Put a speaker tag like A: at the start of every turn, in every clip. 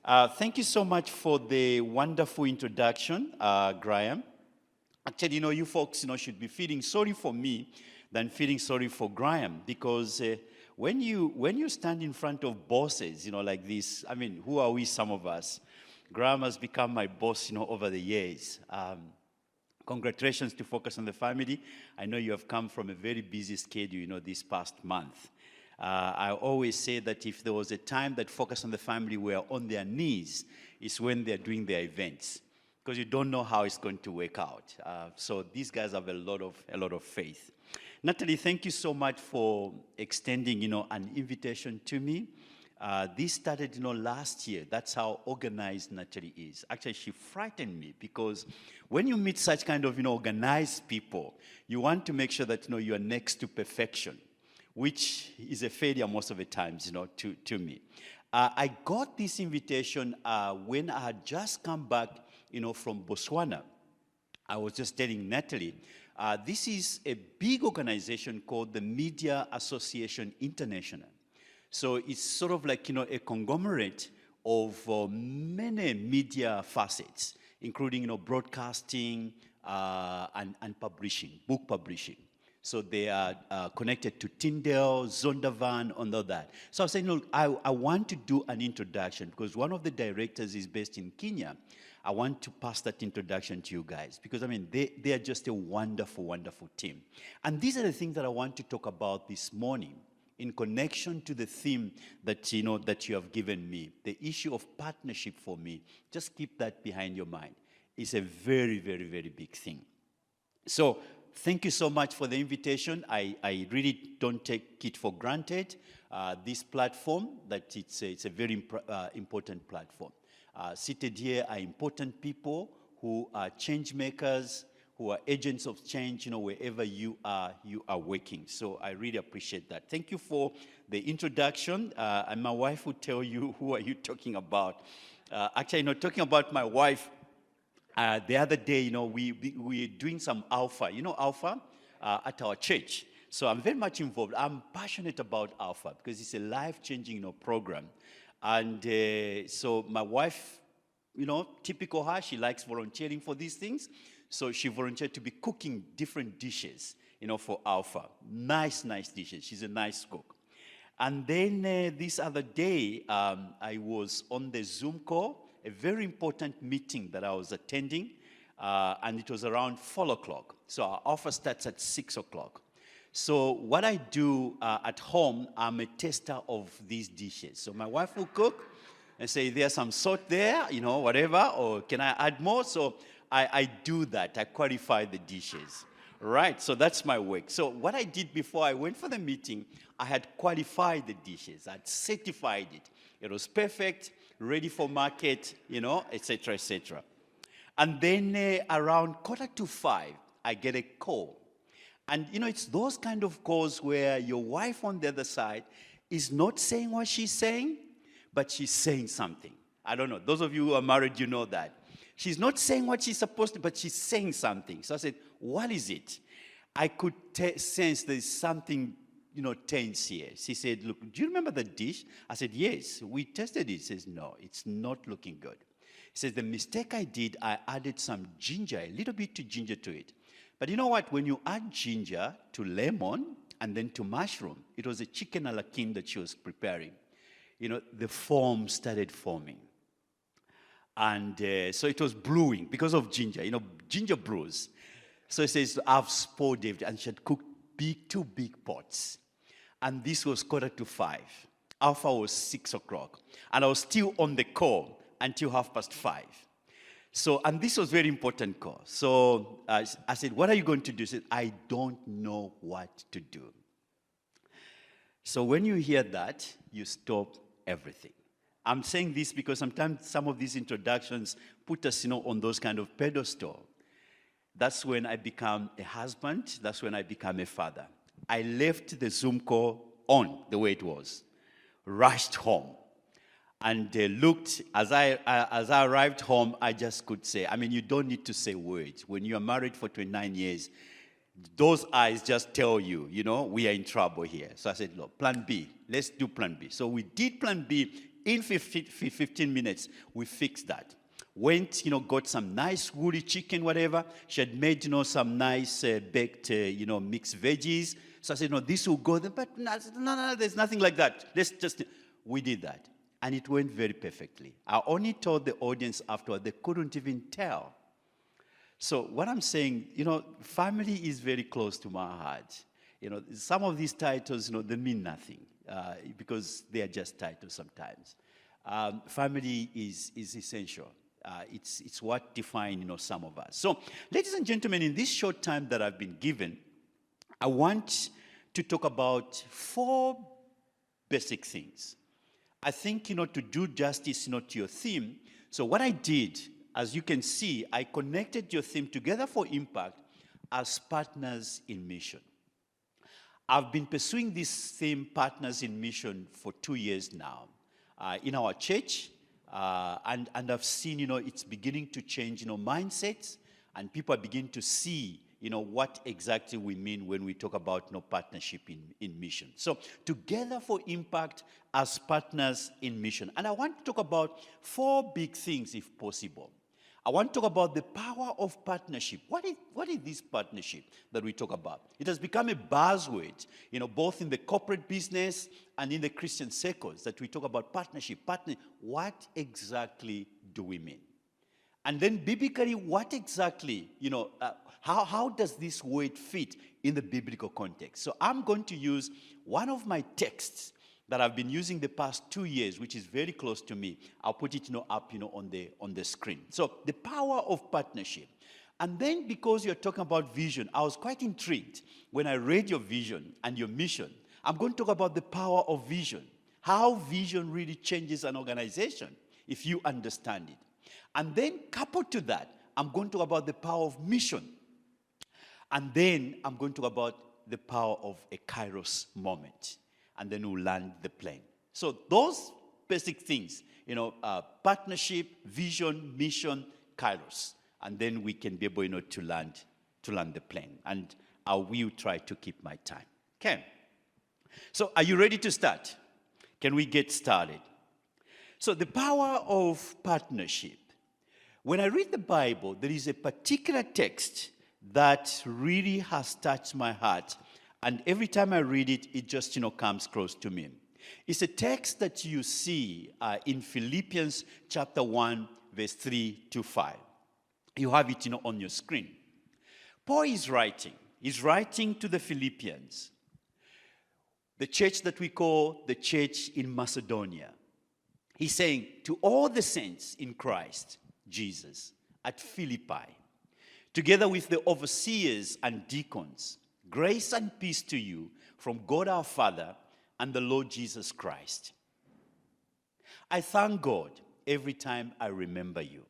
A: Thank you so much for the wonderful introduction, Graham. Actually, you folks, should be feeling sorry for me than feeling sorry for Graham, because when you stand in front of bosses, like this, I mean, who are we? Some of us. Graham has become my boss, over the years. Congratulations to Focus on the Family. I know you have come from a very busy schedule, this past month. I always say that if there was a time that Focus on the Family were on their knees, it's when they're doing their events, because you don't know how it's going to work out. So these guys have a lot of faith. Natalie, thank you so much for extending, an invitation to me. This started, last year. That's how organized Natalie is. Actually, she frightened me, because when you meet such kind of, organized people, you want to make sure that, you are next to perfection, which is a failure most of the times, to me. I got this invitation when I had just come back, from Botswana. I was just telling Natalie, this is a big organization called the Media Association International. So it's sort of like, a conglomerate of many media facets, including, broadcasting and publishing, book publishing. So they are connected to Tyndale, Zondervan, and all that. So I was saying, I want to do an introduction, because one of the directors is based in Kenya. I want to pass that introduction to you guys, because, I mean, they are just a wonderful, wonderful team. And these are the things that I want to talk about this morning in connection to the theme that, that you have given me. The issue of partnership for me, just keep that behind your mind. It's a very, very, very big thing. So thank you so much for the invitation. I really don't take it for granted, this platform, that it's a very important platform. Seated here are important people who are change makers, who are agents of change, wherever you are working. So I really appreciate that. Thank you for the introduction. And my wife will tell you, who are you talking about? Actually, talking about my wife, the other day, we're doing some Alpha. Alpha at our church. So I'm very much involved. I'm passionate about Alpha because it's a life-changing, program. And so my wife, typical her, she likes volunteering for these things. So she volunteered to be cooking different dishes, for Alpha. Nice dishes. She's a nice cook. And then this other day, I was on the Zoom call, a very important meeting that I was attending, and it was around 4 o'clock. So our Alpha starts at 6 o'clock. So what I do at home, I'm a tester of these dishes. So my wife will cook and say, there's some salt there, whatever, or can I add more? So I do that. I qualify the dishes. Right, so that's my work. So what I did before I went for the meeting, I had qualified the dishes. I'd certified it. It was perfect, ready for market, etc., etc. And then around 4:45, I get a call. And, it's those kind of calls where your wife on the other side is not saying what she's saying, but she's saying something. I don't know. Those of you who are married, you know that. She's not saying what she's supposed to, but she's saying something. So I said, what is it? I could sense there's something, tense here. She said, look, do you remember the dish? I said, yes, we tested it. She says, no, it's not looking good. He says, the mistake I did, I added some ginger, a little bit of ginger to it. But you know what? When you add ginger to lemon and then to mushroom, it was a chicken a la king that she was preparing. The foam started forming. And so it was brewing because of ginger, ginger brews. So he says, I've spoiled it. And she had cooked two big pots. And this was 4:45. Alpha was 6 o'clock. And I was still on the call until 5:30. So, and this was very important call. So I said, what are you going to do? He said, I don't know what to do. So when you hear that, you stop everything. I'm saying this because sometimes some of these introductions put us, on those kind of pedestal. That's when I become a husband. That's when I become a father. I left the Zoom call on the way it was, rushed home, and looked. As I arrived home, I just could say, you don't need to say words. When you are married for 29 years, those eyes just tell you, we are in trouble here. So I said, look, plan B. Let's do plan B. So we did plan B In 15 minutes, we fixed that. Went, got some nice woolly chicken, whatever. She had made, some nice baked, mixed veggies. So I said, no, this will go there. But no, there's nothing like that. We did that. And it went very perfectly. I only told the audience afterward, they couldn't even tell. So what I'm saying, family is very close to my heart. Some of these titles, they mean nothing because they are just titles sometimes. Family is essential. It's what defines, some of us. So, ladies and gentlemen, in this short time that I've been given, I want to talk about 4 basic things. I think, to do justice, to your theme. So what I did, as you can see, I connected your theme together for impact as partners in mission. I've been pursuing this theme, partners in mission, for 2 years now in our church. And I've seen, it's beginning to change, mindsets, and people are beginning to see, what exactly we mean when we talk about, partnership in mission. So, together for impact as partners in mission. And I want to talk about 4 big things, if possible. I want to talk about the power of partnership. What is this partnership that we talk about? It has become a buzzword, both in the corporate business and in the Christian circles, that we talk about partnership. What exactly do we mean? And then biblically, what exactly, how does this word fit in the biblical context? So I'm going to use one of my texts that I've been using the past 2 years, which is very close to me. I'll put it, up, on the screen. So the power of partnership. And then because you're talking about vision, I was quite intrigued when I read your vision and your mission. I'm going to talk about the power of vision, how vision really changes an organization if you understand it. And then coupled to that, I'm going to talk about the power of mission. And then I'm going to talk about the power of a Kairos moment. And then we'll land the plane. So those basic things, partnership, vision, mission, Kairos. And then we can be able, to land the plane. And I will try to keep my time. Okay. So are you ready to start? Can we get started? So the power of partnership. When I read the Bible, there is a particular text that really has touched my heart. And every time I read it, it just, comes close to me. It's a text that you see in Philippians chapter 1, verse 3 to 5. You have it, on your screen. Paul is writing. He's writing to the Philippians, the church that we call the church in Macedonia. He's saying, to all the saints in Christ Jesus at Philippi, together with the overseers and deacons, grace and peace to you from God our Father and the Lord Jesus Christ. I thank God every time I remember you.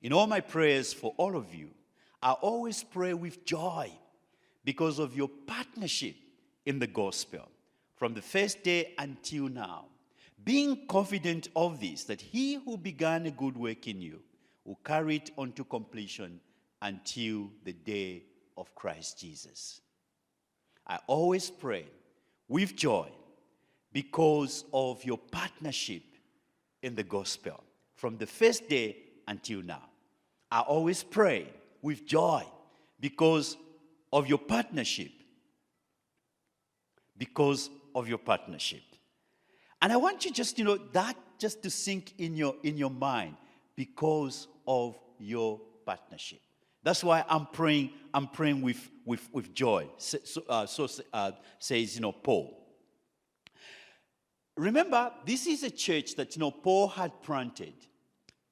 A: In all my prayers for all of you, I always pray with joy because of your partnership in the gospel from the first day until now, being confident of this, that he who began a good work in you will carry it on to completion until the day of Christ Jesus. I always pray with joy because of your partnership in the gospel from the first day until now. I always pray with joy because of your partnership. Because of your partnership. And I want you just, that just to sink in your mind, because of your partnership. That's why I'm praying with joy. Says Paul. Remember, this is a church that Paul had planted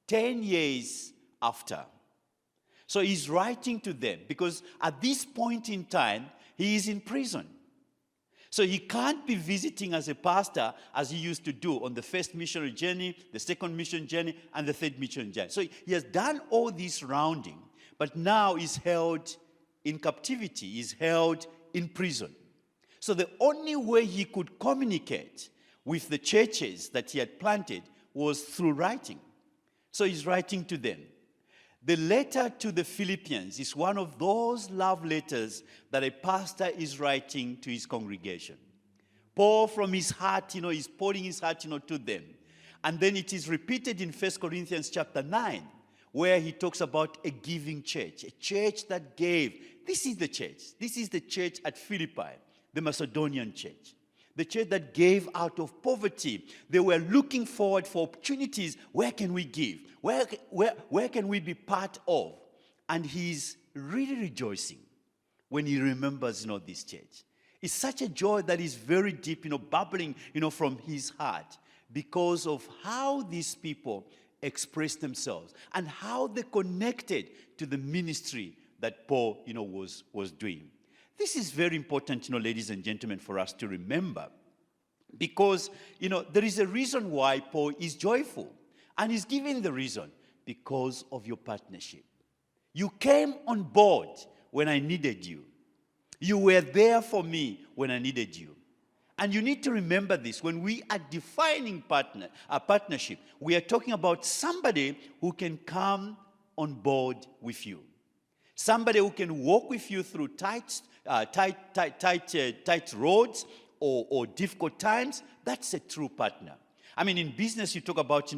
A: 10 years after. So he's writing to them because at this point in time he is in prison. So he can't be visiting as a pastor as he used to do on the first missionary journey, the second mission journey, and the third mission journey. So he has done all this rounding, but now he's held in captivity. He's held in prison. So the only way he could communicate with the churches that he had planted was through writing. So he's writing to them. The letter to the Philippians is one of those love letters that a pastor is writing to his congregation. Paul, from his heart, is pouring his heart, to them. And then it is repeated in 1 Corinthians chapter 9, where he talks about a giving church, a church that gave. This is the church. This is the church at Philippi, the Macedonian church. The church that gave out of poverty. They were looking forward for opportunities. Where can we give? Where can we be part of? And he's really rejoicing when he remembers, this church. It's such a joy that is very deep, bubbling, from his heart because of how these people expressed themselves and how they connected to the ministry that Paul, was doing. This is very important, ladies and gentlemen, for us to remember because, there is a reason why Paul is joyful. And he's giving the reason because of your partnership. You came on board when I needed you. You were there for me when I needed you. And you need to remember this. When we are defining a partnership, we are talking about somebody who can come on board with you. Somebody who can walk with you through tight roads or difficult times. That's a true partner. I mean, in business, you talk about,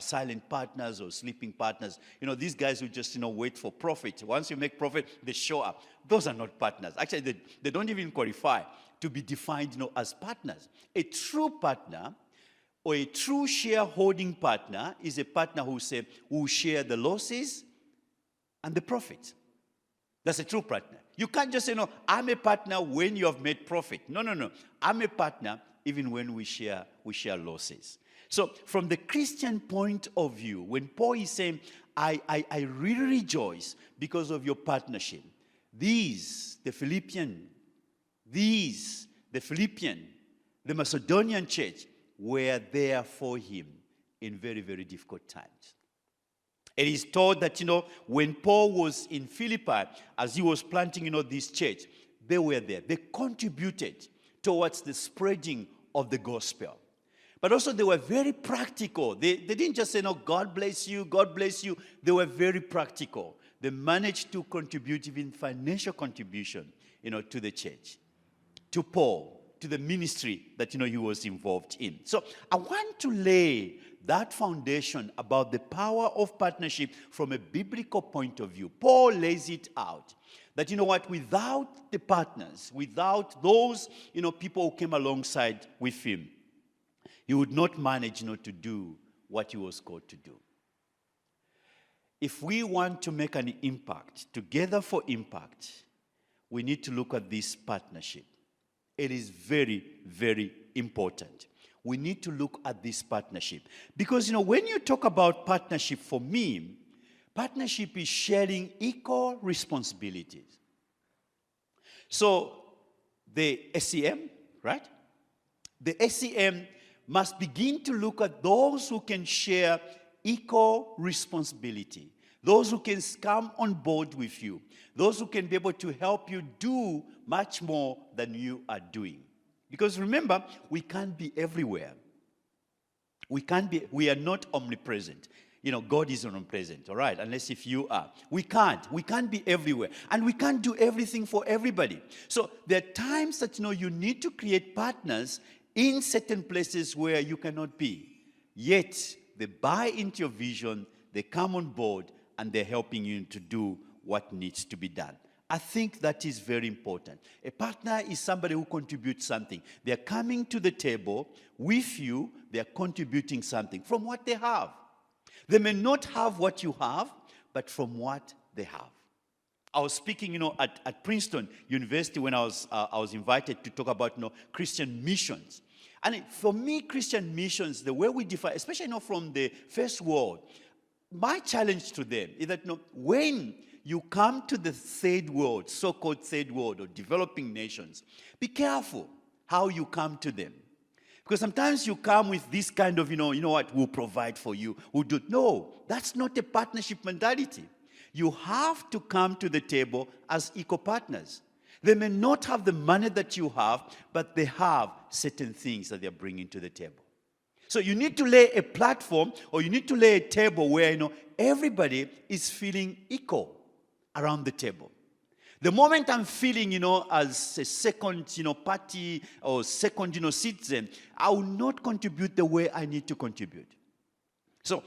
A: silent partners or sleeping partners. These guys who just, wait for profit. Once you make profit, they show up. Those are not partners. Actually, they don't even qualify to be defined, as partners. A true partner or a true shareholding partner is a partner who share the losses and the profit. That's a true partner. You can't just say, I'm a partner when you have made profit. No. I'm a partner even when we share losses. So from the Christian point of view, when Paul is saying, I really rejoice because of your partnership, the Macedonian church were there for him in very, very difficult times. It is told that, when Paul was in Philippi, as he was planting, this church, they were there. They contributed towards the spreading of the gospel. But also they were very practical. They didn't just say, God bless you, God bless you. They were very practical. They managed to contribute, even financial contribution, to the church, to Paul, to the ministry that, he was involved in. So I want to lay that foundation about the power of partnership from a biblical point of view. Paul lays it out. That, without the partners, without those, people who came alongside with him, he would not manage, to do what he was called to do. If we want to make an impact, together for impact, we need to look at this partnership. It is very, very important. We need to look at this partnership. Because, when you talk about partnership, for me, partnership is sharing equal responsibilities. So, the SCM, right? The SCM must begin to look at those who can share equal responsibility. Those who can come on board with you. Those who can be able to help you do much more than you are doing. Because remember, we can't be everywhere. We are not omnipresent. God is omnipresent, all right? Unless if you are. We can't be everywhere. And we can't do everything for everybody. So there are times that, you need to create partners in certain places where you cannot be. Yet, they buy into your vision, they come on board, and they're helping you to do what needs to be done. I think that is very important. A partner is somebody who contributes something. They're coming to the table with you, they're contributing something from what they have. They may not have what you have, but from what they have. I was speaking, at Princeton University when I was invited to talk about, Christian missions. And for me, Christian missions, the way we define, especially, from the first world, my challenge to them is that, when you come to the third world, so-called third world or developing nations, be careful how you come to them. Because sometimes you come with this kind of, we'll provide for you, we'll do. No, that's not a partnership mentality. You have to come to the table as equal partners. They may not have the money that you have, but they have certain things that they're bringing to the table. So you need to lay a platform, or you need to lay a table where, everybody is feeling equal around the table. The moment I'm feeling, as a second, party or second, citizen, I will not contribute the way I need to contribute. So,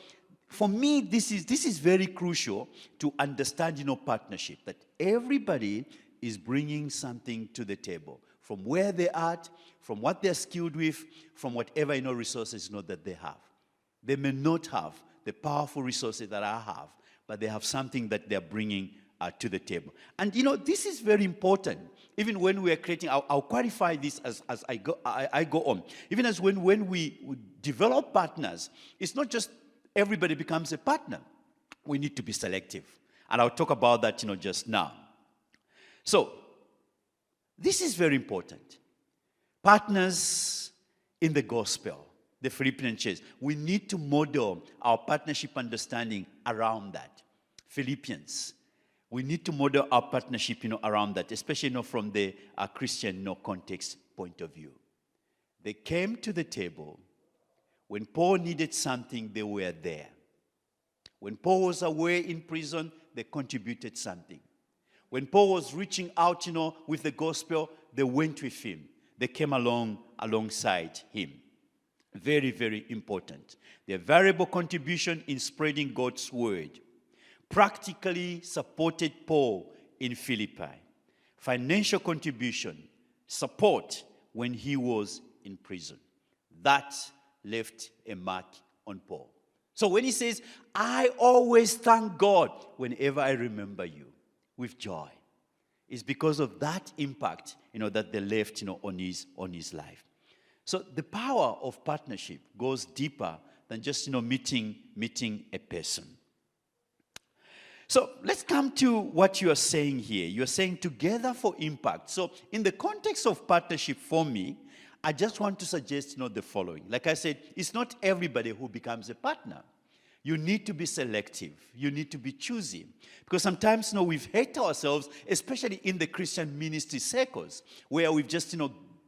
A: for me, this is very crucial to understand, partnership, that everybody is bringing something to the table, from where they're at, from what they're skilled with, from whatever, resources, that they have. They may not have the powerful resources that I have, but they have something that they're bringing to the table. And, this is very important. Even when we are creating, I'll qualify this as I go on. Even as when we develop partners, it's not just everybody becomes a partner. We need to be selective. And I'll talk about that, just now. So, this is very important. Partners in the gospel, the Philippian church, we need to model our partnership understanding around that. Philippians, we need to model our partnership, around that, especially, from the Christian, context point of view. They came to the table. When Paul needed something, they were there. When Paul was away in prison, they contributed something. When Paul was reaching out, with the gospel, they went with him. They came alongside him. Very, very important. Their variable contribution in spreading God's word practically supported Paul in Philippi. Financial contribution, support when he was in prison. That left a mark on Paul. So when he says, I always thank God whenever I remember you with joy, it's because of that impact, that they left, on his life. So the power of partnership goes deeper than just, meeting a person. So let's come to what you are saying here. You are saying together for impact. So in the context of partnership for me, I just want to suggest, the following. Like I said, it's not everybody who becomes a partner. You need to be selective. You need to be choosy. Because sometimes, we've hurt ourselves, especially in the Christian ministry circles, where we've just,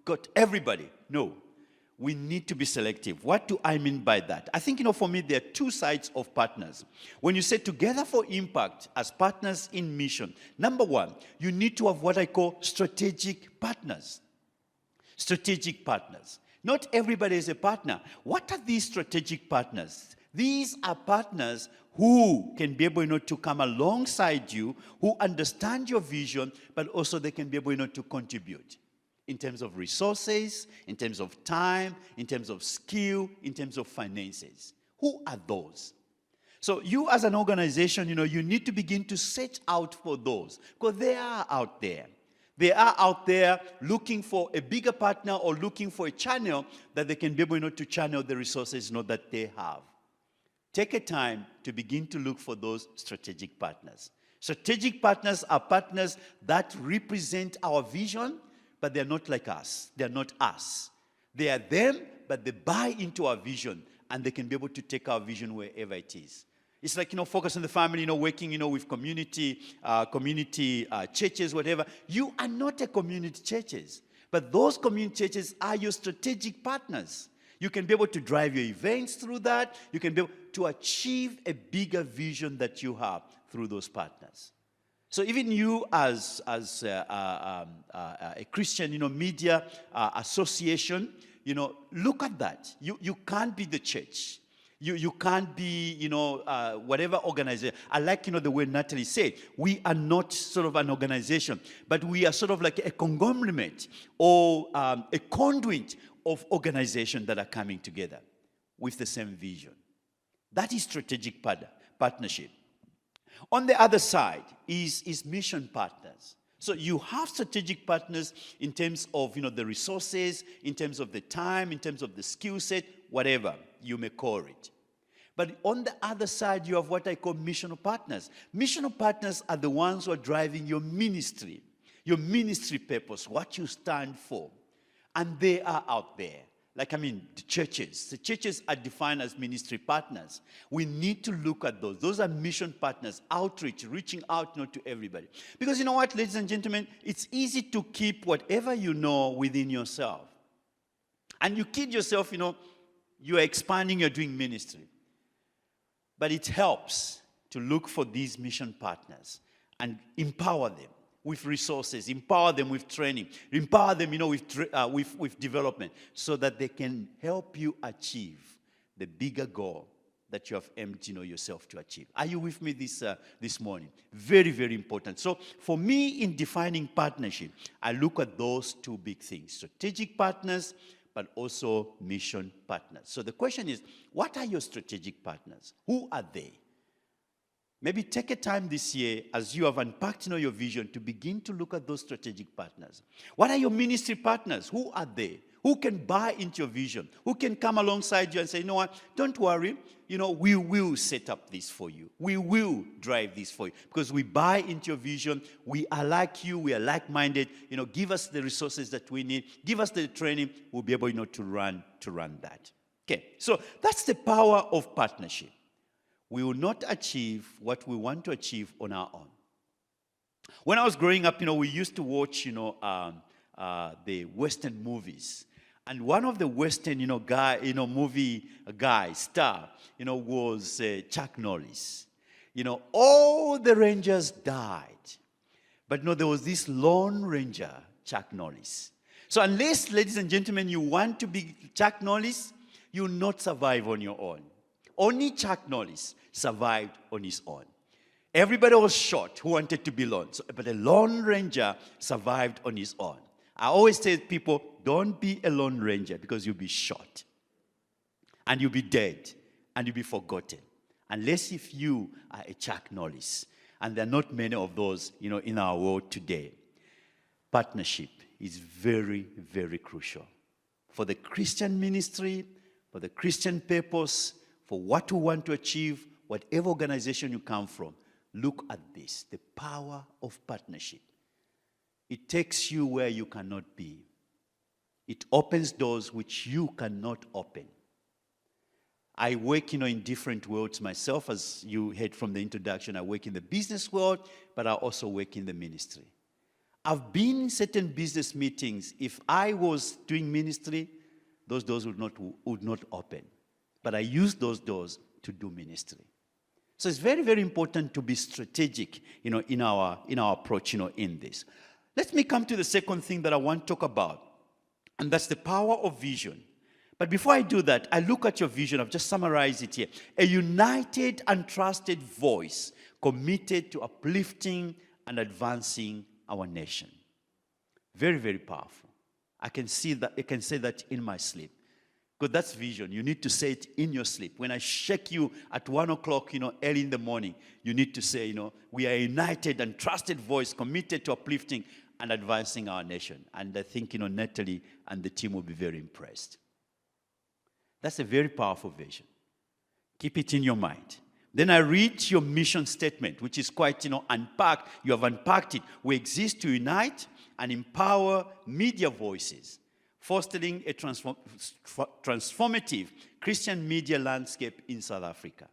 A: got everybody. No, we need to be selective. What do I mean by that? I think, for me, there are two sides of partners. When you say together for impact as partners in mission, number one, you need to have what I call strategic partners. Strategic partners. Not everybody is a partner. What are these strategic partners? These are partners who can be able, to come alongside you, who understand your vision, but also they can be able, to contribute in terms of resources, in terms of time, in terms of skill, in terms of finances. Who are those? So you as an organization, you need to begin to search out for those, because they are out there. They are out there looking for a bigger partner or looking for a channel that they can be able, to channel the resources, that they have. Take a time to begin to look for those strategic partners. Strategic partners are partners that represent our vision, but they're not like us. They're not us. They are them, but they buy into our vision, and they can be able to take our vision wherever it is. It's like, focus on the family, working, with community churches, whatever. You are not a community churches, but those community churches are your strategic partners. You can be able to drive your events through that. You can be able to achieve a bigger vision that you have through those partners. So even you as a Christian, media association, look at that. You can't be the church. You can't be, whatever organization. I like, the way Natalie said, we are not sort of an organization, but we are sort of like a conglomerate or a conduit of organizations that are coming together with the same vision. That is strategic partnership. On the other side is mission partners. So you have strategic partners in terms of, the resources, in terms of the time, in terms of the skill set, whatever you may call it. But on the other side, you have what I call missional partners. Missional partners are the ones who are driving your ministry purpose, what you stand for. And they are out there. Like, the churches. The churches are defined as ministry partners. We need to look at those. Those are mission partners, outreach, reaching out to everybody. Because you know what, ladies and gentlemen, it's easy to keep whatever you know within yourself. And you kid yourself, you are expanding, you're doing ministry. But it helps to look for these mission partners and empower them. with resources, empower them with training, empower them, with development, so that they can help you achieve the bigger goal that you have aimed, yourself to achieve. Are you with me this morning? Very, very important. So for me, in defining partnership, I look at those two big things: strategic partners, but also mission partners. So the question is, what are your strategic partners? Who are they? Maybe take a time this year as you have unpacked your vision to begin to look at those strategic partners. What are your ministry partners? Who are they? Who can buy into your vision? Who can come alongside you and say, you know what, don't worry, we will set up this for you. We will drive this for you because we buy into your vision. We are like you. We are like-minded. Give us the resources that we need. Give us the training. We'll be able, to run that. Okay, so that's the power of partnership. We will not achieve what we want to achieve on our own. When I was growing up, we used to watch, the Western movies. And one of the Western, movie star, was Chuck Norris. All the Rangers died. But there was this Lone Ranger, Chuck Norris. So unless, ladies and gentlemen, you want to be Chuck Norris, you will not survive on your own. Only Chuck Norris survived on his own. Everybody was shot who wanted to be lone. But the Lone Ranger survived on his own. I always tell people, don't be a Lone Ranger because you'll be shot. And you'll be dead. And you'll be forgotten. Unless if you are a Chuck Norris. And there are not many of those, in our world today. Partnership is very, very crucial. For the Christian ministry, for the Christian purpose, for what we want to achieve, whatever organization you come from, look at this, the power of partnership. It takes you where you cannot be. It opens doors which you cannot open. I work, in different worlds myself. As you heard from the introduction, I work in the business world, but I also work in the ministry. I've been in certain business meetings. If I was doing ministry, those doors would not open. But I use those doors to do ministry. So it's very, very important to be strategic, in our approach, in this. Let me come to the second thing that I want to talk about, and that's the power of vision. But before I do that, I look at your vision. I've just summarized it here. A united and trusted voice committed to uplifting and advancing our nation. Very, very powerful. I can say that in my sleep. Because that's vision. You need to say it in your sleep. When I shake you at 1 o'clock, early in the morning, you need to say, we are a united and trusted voice committed to uplifting and advancing our nation. And I think, Natalie and the team will be very impressed. That's a very powerful vision. Keep it in your mind. Then I read your mission statement, which is quite, unpacked. You have unpacked it. We exist to unite and empower media voices, fostering a transformative Christian media landscape in South Africa.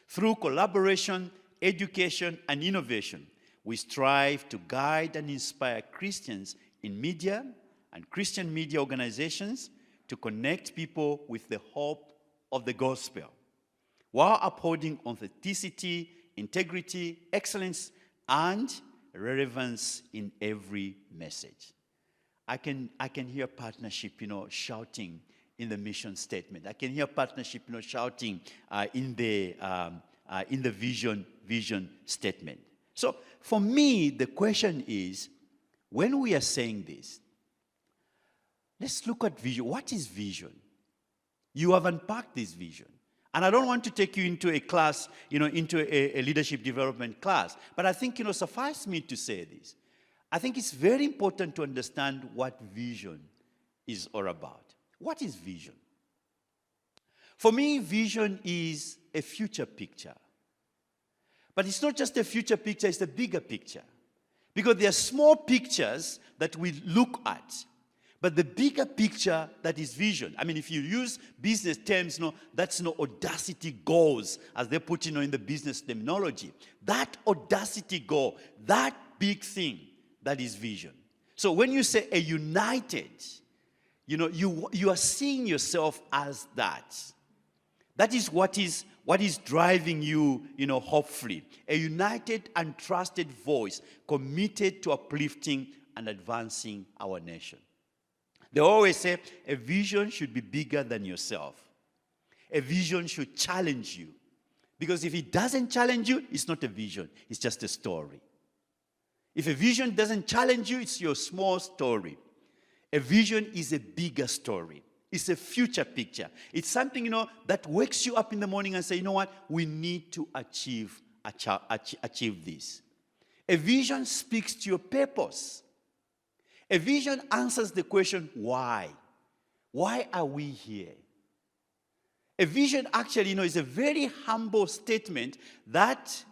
A: Through collaboration, education, and innovation, we strive to guide and inspire Christians in media and Christian media organizations to connect people with the hope of the gospel, while upholding authenticity, integrity, excellence, and relevance in every message. I can hear partnership, shouting in the mission statement. I can hear partnership, shouting in the vision statement. So for me, the question is, when we are saying this, let's look at vision. What is vision? You have unpacked this vision. And I don't want to take you into a class, into a leadership development class. But I think, suffice me to say this. I think it's very important to understand what vision is all about. What is vision? For me, vision is a future picture. But it's not just a future picture, it's a bigger picture. Because there are small pictures that we look at. But the bigger picture, that is vision. I mean, if you use business terms, that's audacity goals, as they put, in the business terminology. That audacity goal, that big thing, that is vision. So when you say a united, you are seeing yourself as that. That is what What is driving you, hopefully? A united and trusted voice committed to uplifting and advancing our nation. They always say a vision should be bigger than yourself. A vision should challenge you. Because if it doesn't challenge you, it's not a vision, it's just a story. If a vision doesn't challenge you, it's your small story. A vision is a bigger story. It's a future picture. It's something, that wakes you up in the morning and say, you know what, we need to achieve this. A vision speaks to your purpose. A vision answers the question, why? Why are we here? A vision actually, is a very humble statement that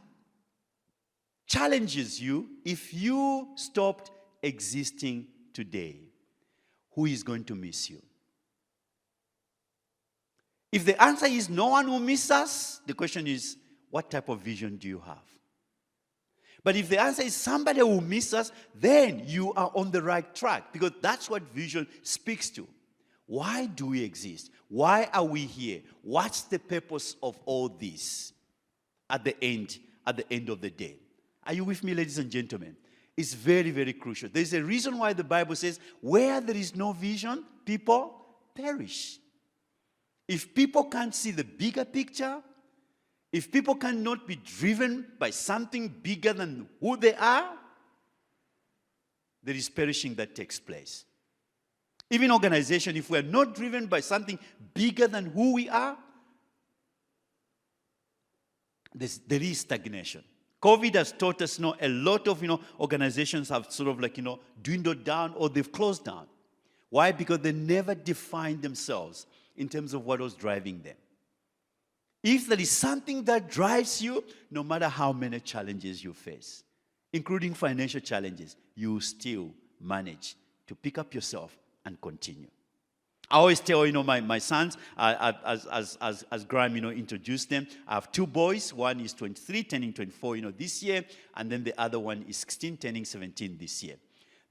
A: challenges you. If you stopped existing today, who is going to miss you? If the answer is no one will miss us, the question is, what type of vision do you have? But if the answer is somebody will miss us, then you are on the right track, because that's what vision speaks to. Why do we exist? Why are we here? What's the purpose of all this at the end of the day? Are you with me, ladies and gentlemen? It's very, very crucial. There's a reason why the Bible says, where there is no vision, people perish. If people can't see the bigger picture, if people cannot be driven by something bigger than who they are, there is perishing that takes place. Even organization, if we are not driven by something bigger than who we are, there is stagnation. COVID has taught us, a lot of, organizations have sort of dwindled down, or they've closed down. Why? Because they never defined themselves in terms of what was driving them. If there is something that drives you, no matter how many challenges you face, including financial challenges, you still manage to pick up yourself and continue. I always tell, my sons, as Graham, introduced them, I have two boys. One is 23, turning 24, this year, and then the other one is 16, turning 17 this year.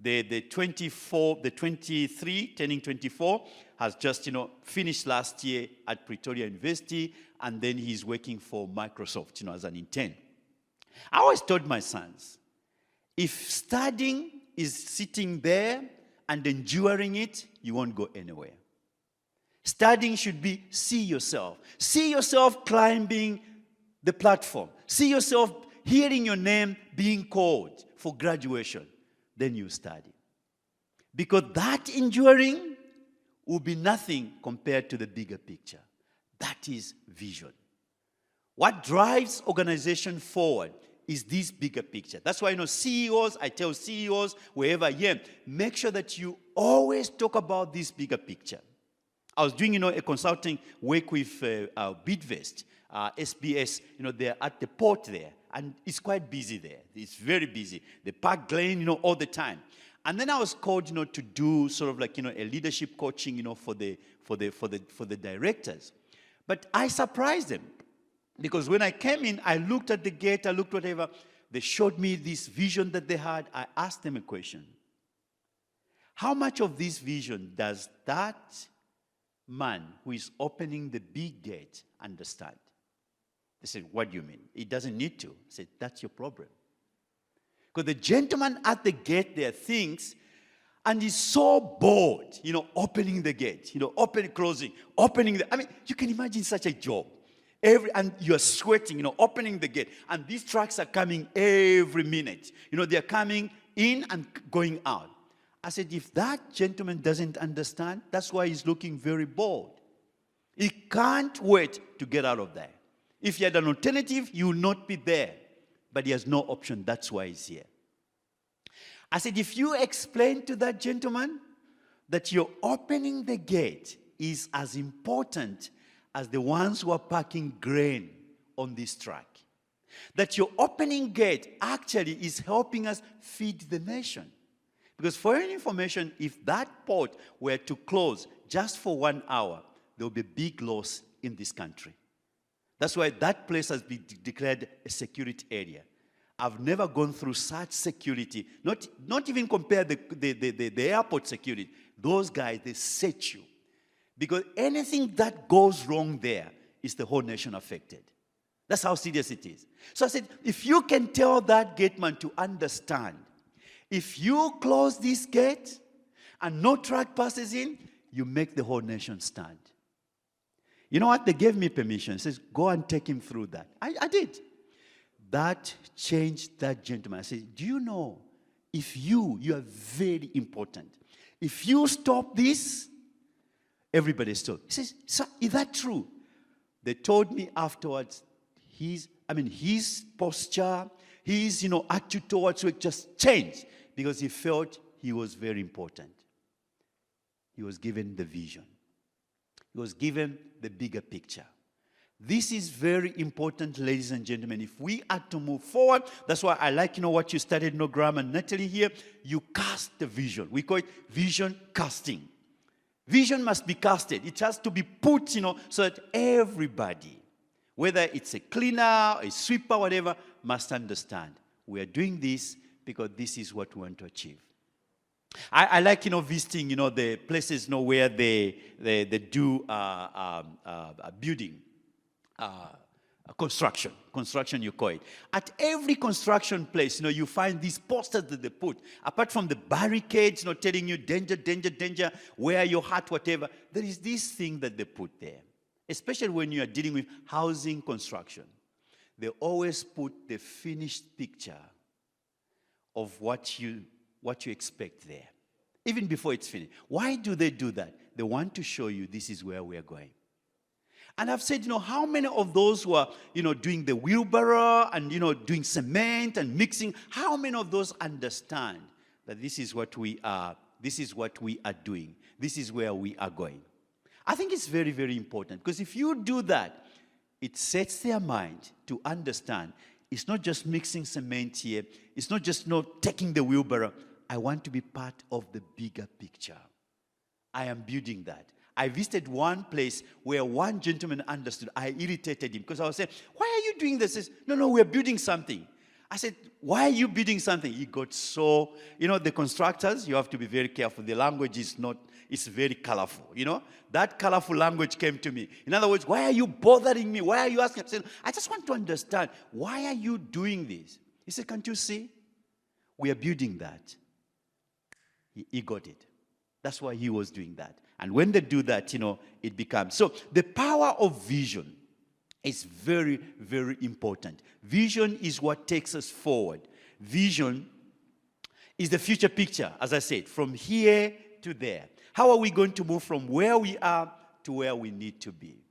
A: The 23, turning 24, has just, finished last year at Pretoria University, and then he's working for Microsoft, as an intern. I always told my sons, if studying is sitting there and enduring it, you won't go anywhere. Studying should be see yourself. See yourself climbing the platform. See yourself hearing your name being called for graduation. Then you study. Because that enduring will be nothing compared to the bigger picture. That is vision. What drives organization forward is this bigger picture. That's why, CEOs, I tell CEOs, wherever I am, make sure that you always talk about this bigger picture. I was doing, a consulting work with Bidvest, SBS, they're at the port there, and it's quite busy there. It's very busy. They park lane, all the time. And then I was called, to do sort of a leadership coaching, for the directors. But I surprised them, because when I came in, I looked at the gate, I looked whatever. They showed me this vision that they had. I asked them a question. How much of this vision does that man who is opening the big gate understand? They said, what do you mean? He doesn't need to. I said, that's your problem. Because the gentleman at the gate there thinks, and he's so bored, opening the gate, opening, closing, opening you can imagine such a job. And you're sweating, opening the gate. And these trucks are coming every minute. They're coming in and going out. I said, if that gentleman doesn't understand, that's why he's looking very bored. He can't wait to get out of there. If he had an alternative, he will not be there. But he has no option. That's why he's here. I said, if you explain to that gentleman that you're opening the gate is as important as the ones who are packing grain on this truck, that your opening gate actually is helping us feed the nation. Because for your information, if that port were to close just for 1 hour, there will be a big loss in this country. That's why that place has been declared a security area. I've never gone through such security. Not even compare the airport security. Those guys, they set you. Because anything that goes wrong there is the whole nation affected. That's how serious it is. So I said, if you can tell that gateman to understand, if you close this gate and no truck passes in, you make the whole nation stand. You know what? They gave me permission. It says, go and take him through that. I did. That changed that gentleman. I said, do you know, if you are very important. If you stop this, everybody stop. He says, sir, is that true? They told me afterwards, his posture, his, attitude towards work just changed because he felt he was very important. He was given the vision. He was given the bigger picture. This is very important, ladies and gentlemen. If we are to move forward, that's why I like, what you studied, Graham and Natalie here. You cast the vision. We call it vision casting. Vision must be casted. It has to be put, so that everybody, whether it's a cleaner, a sweeper, whatever, must understand. We are doing this because this is what we want to achieve. I like, visiting, the places, where they do building, construction you call it. At every construction place, you find these posters that they put. Apart from the barricades, telling you danger, danger, danger, wear your hat, whatever. There is this thing that they put there. Especially when you are dealing with housing construction. They always put the finished picture of what you expect there, even before it's finished. Why do they do that? They want to show you this is where we're going. And I've said, how many of those who are, doing the wheelbarrow and, doing cement and mixing, how many of those understand that this is what we are doing, this is where we are going? I think it's very, very important, because if you do that, it sets their mind to understand it's not just mixing cement here, it's not just taking the wheelbarrow. I want to be part of the bigger picture. I am building that. I visited one place where one gentleman understood. I irritated him because I was saying, why are you doing this? He says, no, we're building something. I said, why are you building something? He got so, the constructors, you have to be very careful. The language it's very colorful, That colorful language came to me. In other words, why are you bothering me? Why are you asking? I said, I just want to understand, why are you doing this? He said, can't you see? We are building that. He got it. That's why he was doing that. And when they do that, it becomes. So the power of vision is very, very important. Vision is what takes us forward. Vision is the future picture, as I said, from here to there. How are we going to move from where we are to where we need to be?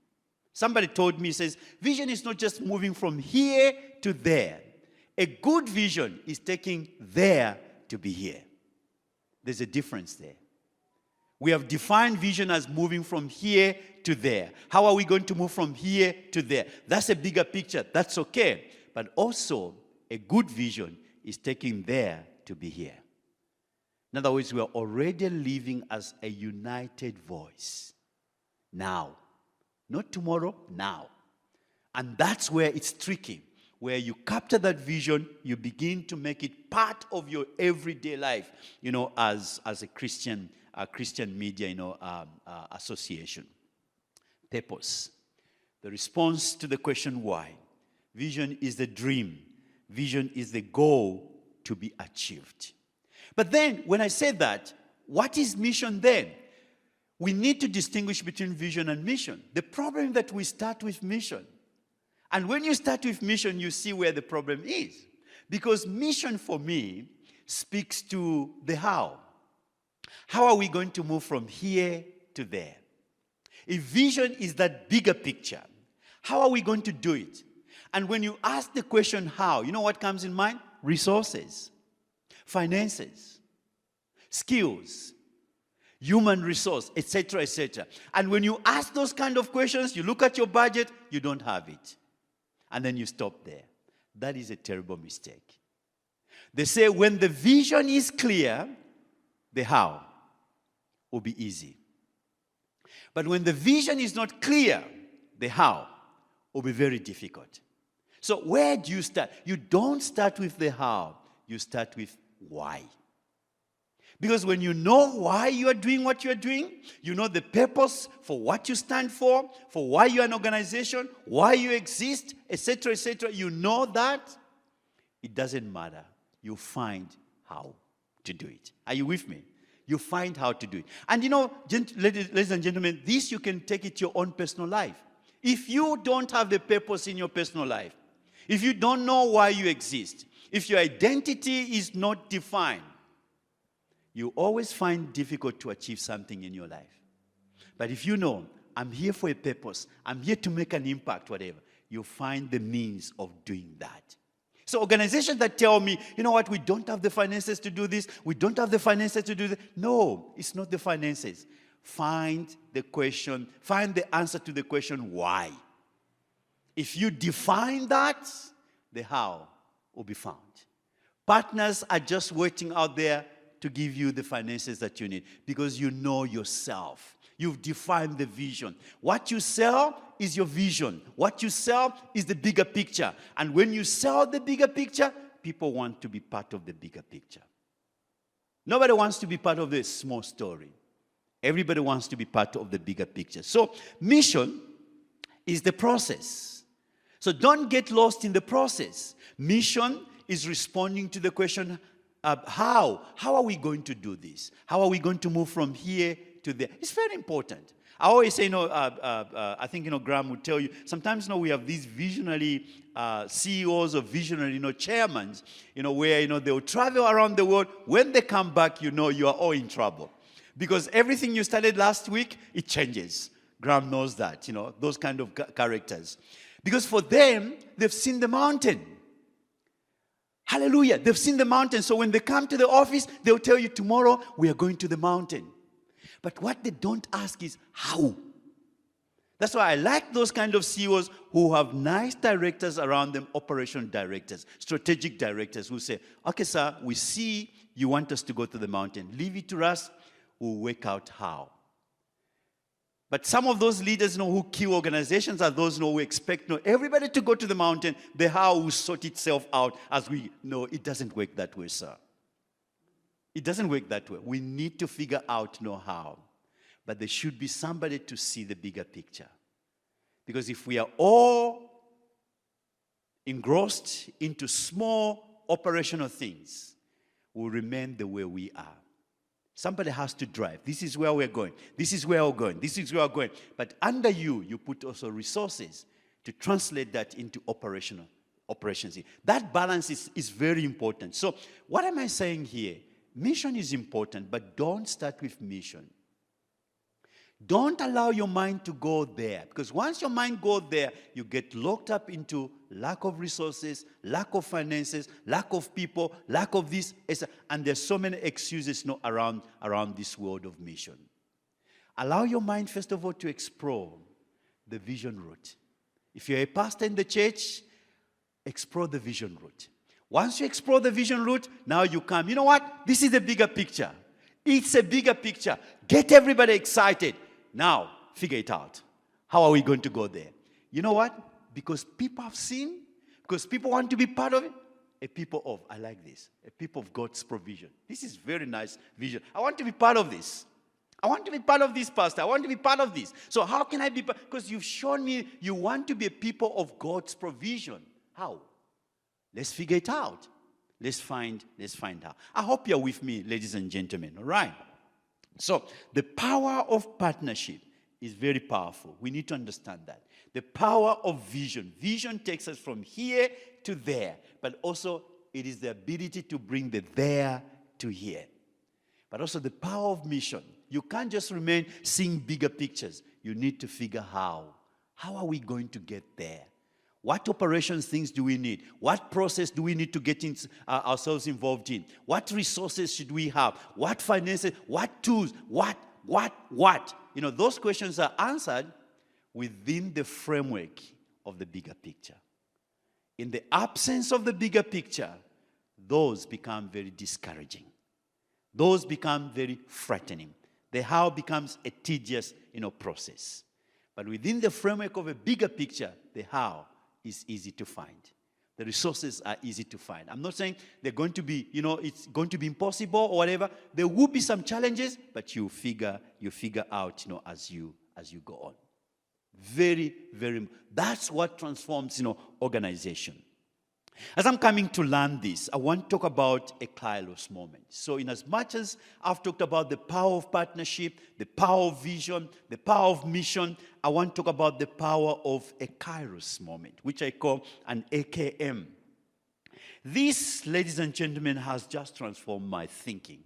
A: Somebody told me, says, vision is not just moving from here to there. A good vision is taking there to be here. There's a difference there. We have defined vision as moving from here to there. How are we going to move from here to there? That's a bigger picture. That's okay. But also, a good vision is taking there to be here. In other words, we are already living as a united voice. Now. Not tomorrow, now. And that's where it's tricky. Where you capture that vision, you begin to make it part of your everyday life, as a Christian media, association. Purpose. The response to the question why. Vision is the dream. Vision is the goal to be achieved. But then, when I say that, what is mission then? We need to distinguish between vision and mission. The problem is that we start with mission. And when you start with mission, you see where the problem is. Because mission, for me, speaks to the how. How are we going to move from here to there? If vision is that bigger picture, how are we going to do it? And when you ask the question how, you know what comes in mind? Resources, finances, skills, human resource, etc., etc. And when you ask those kind of questions, you look at your budget, you don't have it. And then you stop there. That is a terrible mistake. They say when the vision is clear, the how will be easy. But when the vision is not clear, the how will be very difficult. So where do you start? You don't start with the how. You start with why. Because when you know why you are doing what you are doing, you know the purpose for what you stand for why you are an organization, why you exist, etc., etc., you know that, it doesn't matter. You find how to do it. Are you with me? You find how to do it. And you know, ladies and gentlemen, this you can take it to your own personal life. If you don't have the purpose in your personal life, if you don't know why you exist, if your identity is not defined, you always find it difficult to achieve something in your life. But if you know, I'm here for a purpose, I'm here to make an impact, whatever, you find the means of doing that. So organizations that tell me, you know what, we don't have the finances to do this, we don't have the finances to do that. No, it's not the finances. Find the answer to the question, why? If you define that, the how will be found. Partners are just waiting out there to give you the finances that you need because you know yourself. You've defined the vision. What you sell is your vision. What you sell is the bigger picture. And when you sell the bigger picture, people want to be part of the bigger picture. Nobody wants to be part of the small story. Everybody wants to be part of the bigger picture. So mission is the process. So don't get lost in the process. Mission is responding to the question, how are we going to do this? How are we going to move from here to there? It's very important. I always say, I think, Graham would tell you, sometimes, we have these visionary CEOs or visionary, chairmen, where, they will travel around the world. When they come back, you are all in trouble. Because everything you started last week, it changes. Graham knows that, those kind of characters. Because for them, they've seen the mountain. Hallelujah. They've seen the mountain. So when they come to the office, they'll tell you, tomorrow we are going to the mountain. But what they don't ask is how. That's why I like those kind of CEOs who have nice directors around them, operation directors, strategic directors who say, okay, sir, we see you want us to go to the mountain. Leave it to us. We'll work out how. But some of those leaders who kill organizations are those who expect everybody to go to the mountain. The how will sort itself out as we know. It doesn't work that way, sir. It doesn't work that way. We need to figure out how. But there should be somebody to see the bigger picture. Because if we are all engrossed into small operational things, we'll remain the way we are. Somebody has to drive. This is where we're going. This is where we're going. This is where we're going. But under you put also resources to translate that into operations. That balance is very important. So what am I saying here? Mission is important, but don't start with mission. Don't allow your mind to go there. Because once your mind goes there, you get locked up into lack of resources, lack of finances, lack of people, lack of this. And there's so many excuses around this world of mission. Allow your mind, first of all, to explore the vision route. If you're a pastor in the church, explore the vision route. Once you explore the vision route, now you come. You know what? This is a bigger picture. It's a bigger picture. Get everybody excited. Now, figure it out. How are we going to go there? You know what? Because people have seen, because people want to be part of it, a people of, I like this, a people of God's provision. This is very nice vision. I want to be part of this. I want to be part of this, Pastor. I want to be part of this. So how can I be part? Because you've shown me you want to be a people of God's provision. How? Let's figure it out. Let's find out. I hope you're with me, ladies and gentlemen. All right? So the power of partnership is very powerful. We need to understand that. The power of vision. Vision takes us from here to there. But also, it is the ability to bring the there to here. But also the power of mission. You can't just remain seeing bigger pictures. You need to figure how. How are we going to get there? What operations things do we need? What process do we need to get ourselves involved in? What resources should we have? What finances? What tools? What? Those questions are answered within the framework of the bigger picture. In the absence of the bigger picture, those become very discouraging. Those become very frightening. The how becomes a tedious, process. But within the framework of a bigger picture, the how is easy to find. The resources are easy to find. I'm not saying they're going to be, it's going to be impossible or whatever. There will be some challenges, but you figure out, as you go on. Very, very, that's what transforms, organization. As I'm coming to learn this, I want to talk about a Kairos moment. So in as much as I've talked about the power of partnership, the power of vision, the power of mission, I want to talk about the power of a Kairos moment, which I call an AKM. This, ladies and gentlemen, has just transformed my thinking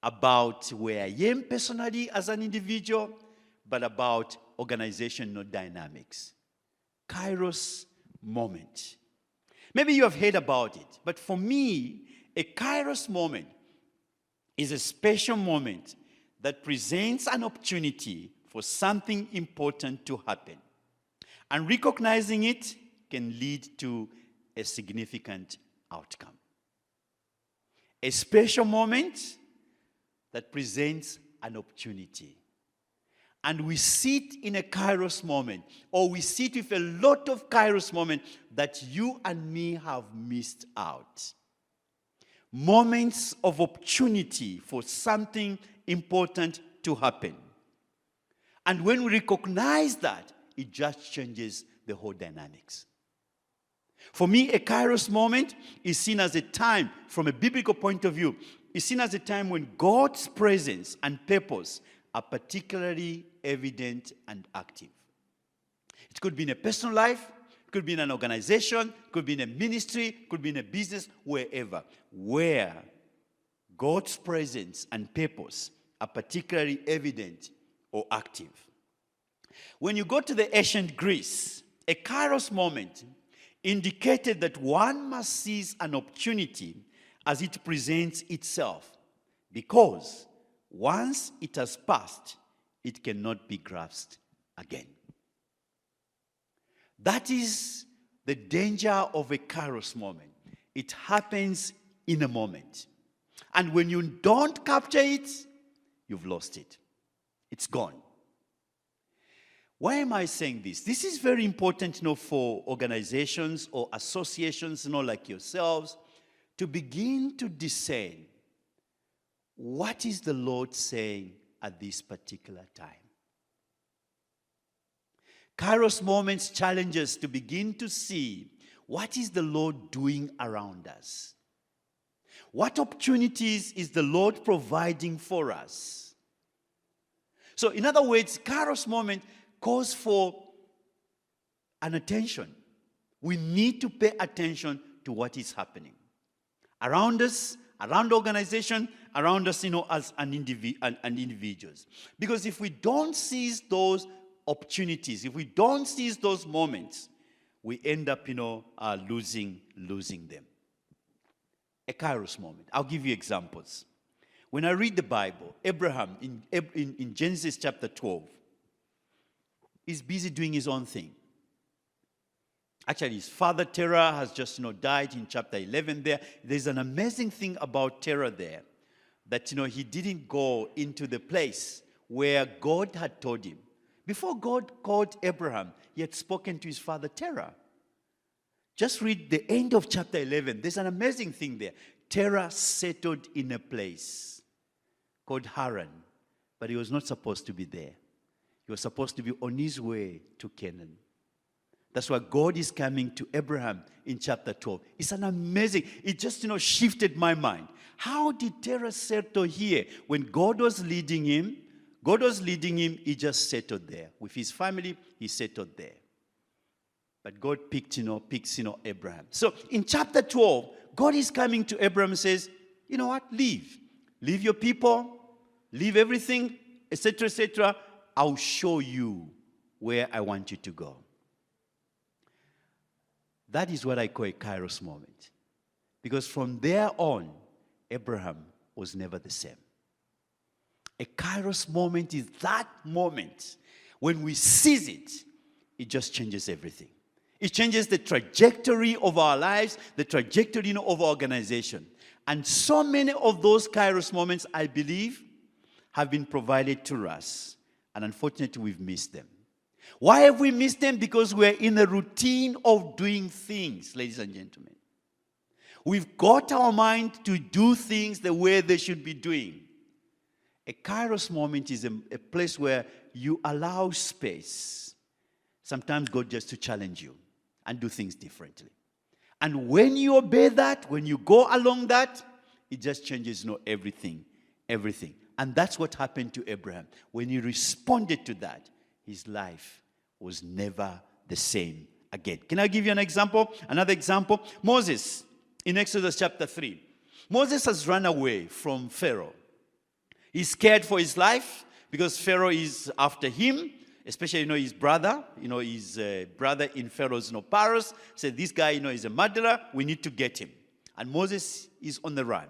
A: about where I am personally as an individual, but about organizational dynamics. Kairos moment. Maybe you have heard about it, but for me, a Kairos moment is a special moment that presents an opportunity for something important to happen. And recognizing it can lead to a significant outcome. A special moment that presents an opportunity. And we sit in a Kairos moment, or we sit with a lot of Kairos moments that you and me have missed out. Moments of opportunity for something important to happen. And when we recognize that, it just changes the whole dynamics. For me, a Kairos moment is seen as a time, from a biblical point of view, is seen as a time when God's presence and purpose are particularly evident and active. It could be in a personal life, it could be in an organization, it could be in a ministry, it could be in a business, wherever, where God's presence and purpose are particularly evident or active. When you go to the ancient Greece, a Kairos moment indicated that one must seize an opportunity as it presents itself, because once it has passed, it cannot be grasped again. That is the danger of a Kairos moment. It happens in a moment. And when you don't capture it, you've lost it. It's gone. Why am I saying this? This is very important, for organizations or associations, like yourselves, to begin to discern what is the Lord saying at this particular time. Kairos moments challenge us to begin to see what is the Lord doing around us. What opportunities is the Lord providing for us? So in other words, Kairos moment calls for an attention. We need to pay attention to what is happening around us, around the organization, around us, as an individuals. Because if we don't seize those opportunities, if we don't seize those moments, we end up, losing them. A Kairos moment. I'll give you examples. When I read the Bible, Abraham, in Genesis chapter 12, is busy doing his own thing. Actually, his father Terah has just, died in chapter 11 there. There's an amazing thing about Terah there, that, he didn't go into the place where God had told him. Before God called Abraham, he had spoken to his father Terah. Just read the end of chapter 11. There's an amazing thing there. Terah settled in a place called Haran, but he was not supposed to be there. He was supposed to be on his way to Canaan. That's why God is coming to Abraham in chapter 12. It's an amazing, it just, shifted my mind. How did Terah settle here? When God was leading him, he just settled there. With his family, he settled there. But God picks Abraham. So in chapter 12, God is coming to Abraham and says, you know what, leave. Leave your people, leave everything, etc., etc. I'll show you where I want you to go. That is what I call a Kairos moment. Because from there on, Abraham was never the same. A Kairos moment is that moment when we seize it, it just changes everything. It changes the trajectory of our lives, the trajectory of our organization. And so many of those Kairos moments, I believe, have been provided to us. And unfortunately, we've missed them. Why have we missed them? Because we're in a routine of doing things, ladies and gentlemen. We've got our mind to do things the way they should be doing. A Kairos moment is a place where you allow space. Sometimes God just to challenge you and do things differently. And when you obey that, when you go along that, it just changes, everything. And that's what happened to Abraham. When he responded to that, his life was never the same again. Can I give you an example? Another example. Moses, in Exodus chapter 3. Moses has run away from Pharaoh. He's scared for his life because Pharaoh is after him, especially, his brother. His brother in Pharaoh's, Paros said, this guy, is a murderer. We need to get him. And Moses is on the run.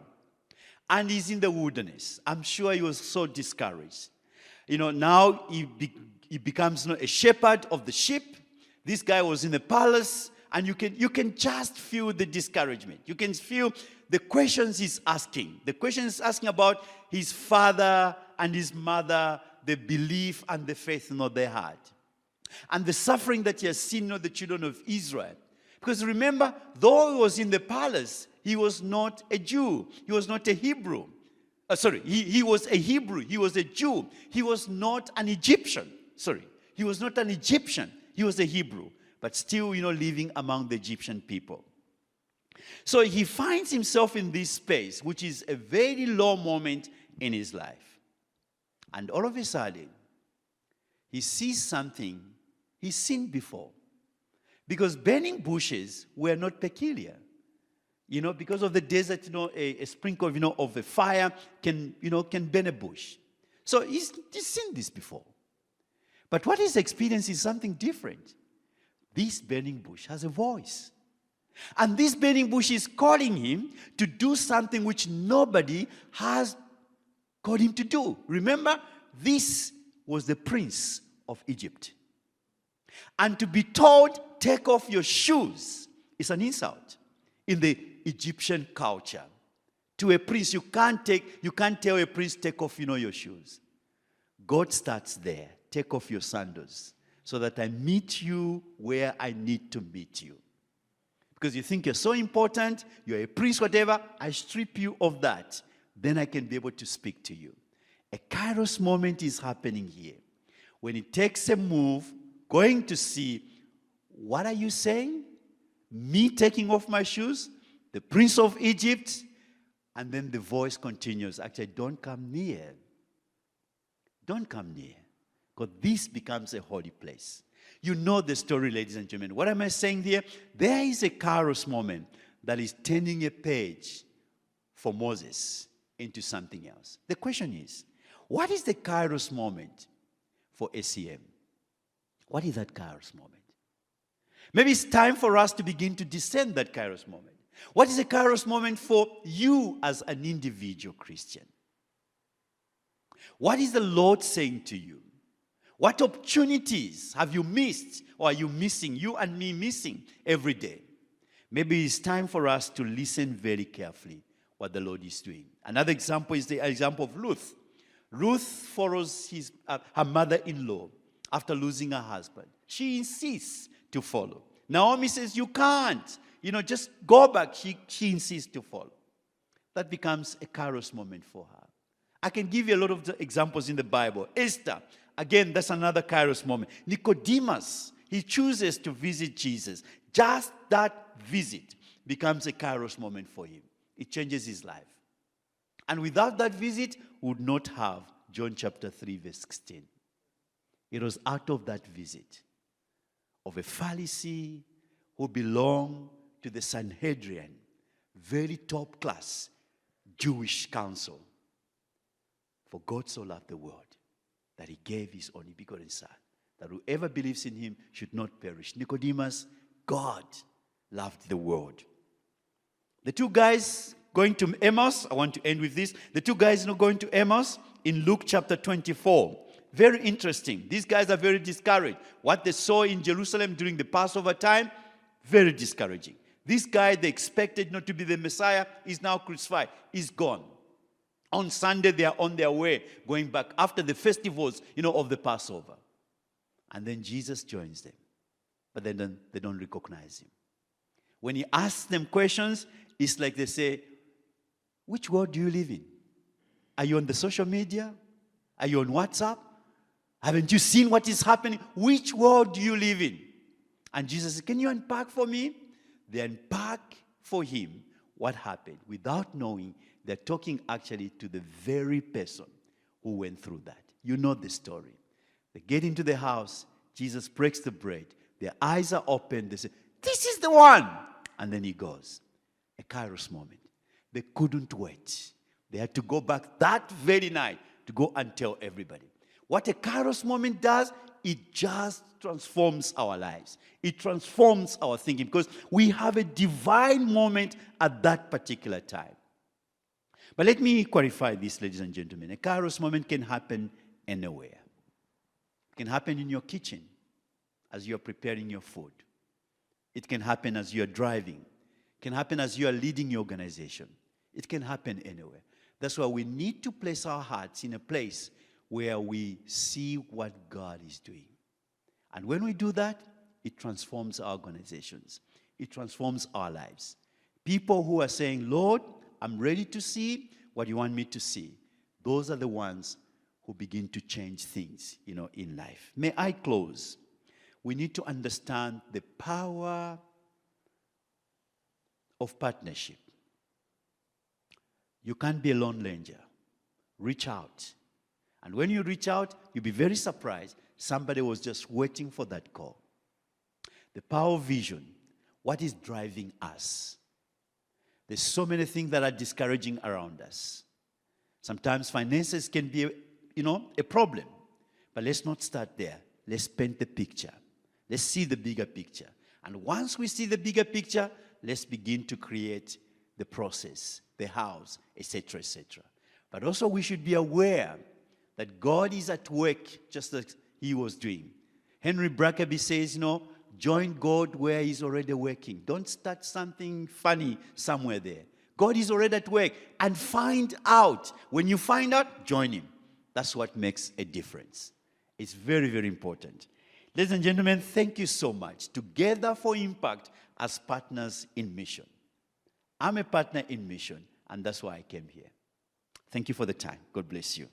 A: And he's in the wilderness. I'm sure he was so discouraged. Now he becomes a shepherd of the sheep. This guy was in the palace. And you can just feel the discouragement. You can feel the questions he's asking. The questions he's asking about his father and his mother, the belief and the faith they had. And the suffering that he has seen the children of Israel. Because remember, though he was in the palace, he was not a Jew. He was not a Hebrew. He was a Hebrew. He was a Jew. He was not an Egyptian. He was not an Egyptian. He was a Hebrew. But still, living among the Egyptian people. So he finds himself in this space, which is a very low moment in his life. And all of a sudden, he sees something he's seen before. Because burning bushes were not peculiar. Because of the desert, a sprinkle of a fire can burn a bush. So he's seen this before. But what he's experienced is something different. This burning bush has a voice. And this burning bush is calling him to do something which nobody has called him to do. Remember, this was the prince of Egypt. And to be told, take off your shoes, is an insult in the Egyptian culture. To a prince, you can't tell a prince, take off, your shoes. God starts there. Take off your sandals so that I meet you where I need to meet you. Because you think you're so important, you're a prince, whatever, I strip you of that. Then I can be able to speak to you. A Kairos moment is happening here. When it takes a move, going to see, what are you saying? Me taking off my shoes? The prince of Egypt? And then the voice continues, actually, don't come near. Don't come near. Because this becomes a holy place. You know the story, ladies and gentlemen. What am I saying here? There is a Kairos moment that is turning a page for Moses into something else. The question is, what is the Kairos moment for ACM? What is that Kairos moment? Maybe it's time for us to begin to discern that Kairos moment. What is a Kairos moment for you as an individual Christian? What is the Lord saying to you? What opportunities have you missed or are you missing, you and me missing every day? Maybe it's time for us to listen very carefully what the Lord is doing. Another example is the example of Ruth. Ruth follows her mother-in-law after losing her husband. She insists to follow. Naomi says, you can't. Just go back. She insists to follow. That becomes a Kairos moment for her. I can give you a lot of examples in the Bible. Esther. Again, that's another Kairos moment. Nicodemus, he chooses to visit Jesus. Just that visit becomes a Kairos moment for him. It changes his life. And without that visit, we would not have John chapter 3, verse 16. It was out of that visit of a Pharisee who belonged to the Sanhedrin, very top class Jewish council. For God so loved the world that he gave his only begotten Son, that whoever believes in him should not perish. Nicodemus, God loved the world. The two guys going to Emmaus, I want to end with this. The two guys going to Emmaus in Luke chapter 24. Very interesting. These guys are very discouraged. What they saw in Jerusalem during the Passover time, very discouraging. This guy they expected not to be the Messiah is now crucified. He's gone. On Sunday, they are on their way, going back after the festivals, of the Passover. And then Jesus joins them. But then they don't recognize him. When he asks them questions, it's like they say, which world do you live in? Are you on the social media? Are you on WhatsApp? Haven't you seen what is happening? Which world do you live in? And Jesus said, can you unpack for me? They unpack for him what happened. Without knowing, they're talking actually to the very person who went through that. You know the story. They get into the house. Jesus breaks the bread. Their eyes are open. They say, this is the one. And then he goes. A Kairos moment. They couldn't wait. They had to go back that very night to go and tell everybody. What a Kairos moment does, it just transforms our lives. It transforms our thinking because we have a divine moment at that particular time. But let me clarify this, ladies and gentlemen. A Kairos moment can happen anywhere. It can happen in your kitchen as you're preparing your food. It can happen as you're driving. It can happen as you are leading your organization. It can happen anywhere. That's why we need to place our hearts in a place where we see what God is doing. And when we do that, it transforms our organizations. It transforms our lives. People who are saying, Lord, I'm ready to see what you want me to see. Those are the ones who begin to change things, in life. May I close? We need to understand the power of partnership. You can't be a lone ranger. Reach out. And when you reach out, you'll be very surprised. Somebody was just waiting for that call. The power of vision. What is driving us? There's so many things that are discouraging around us. Sometimes finances can be, a problem. But let's not start there. Let's paint the picture. Let's see the bigger picture. And once we see the bigger picture, let's begin to create the process, the house, etc., etc. But also we should be aware that God is at work just as he was doing. Henry Brackaby says, join God where he's already working. Don't start something funny somewhere there. God is already at work. And find out. When you find out, join him. That's what makes a difference. It's very, very important. Ladies and gentlemen, thank you so much. Together for Impact as partners in mission. I'm a partner in mission, and that's why I came here. Thank you for the time. God bless you.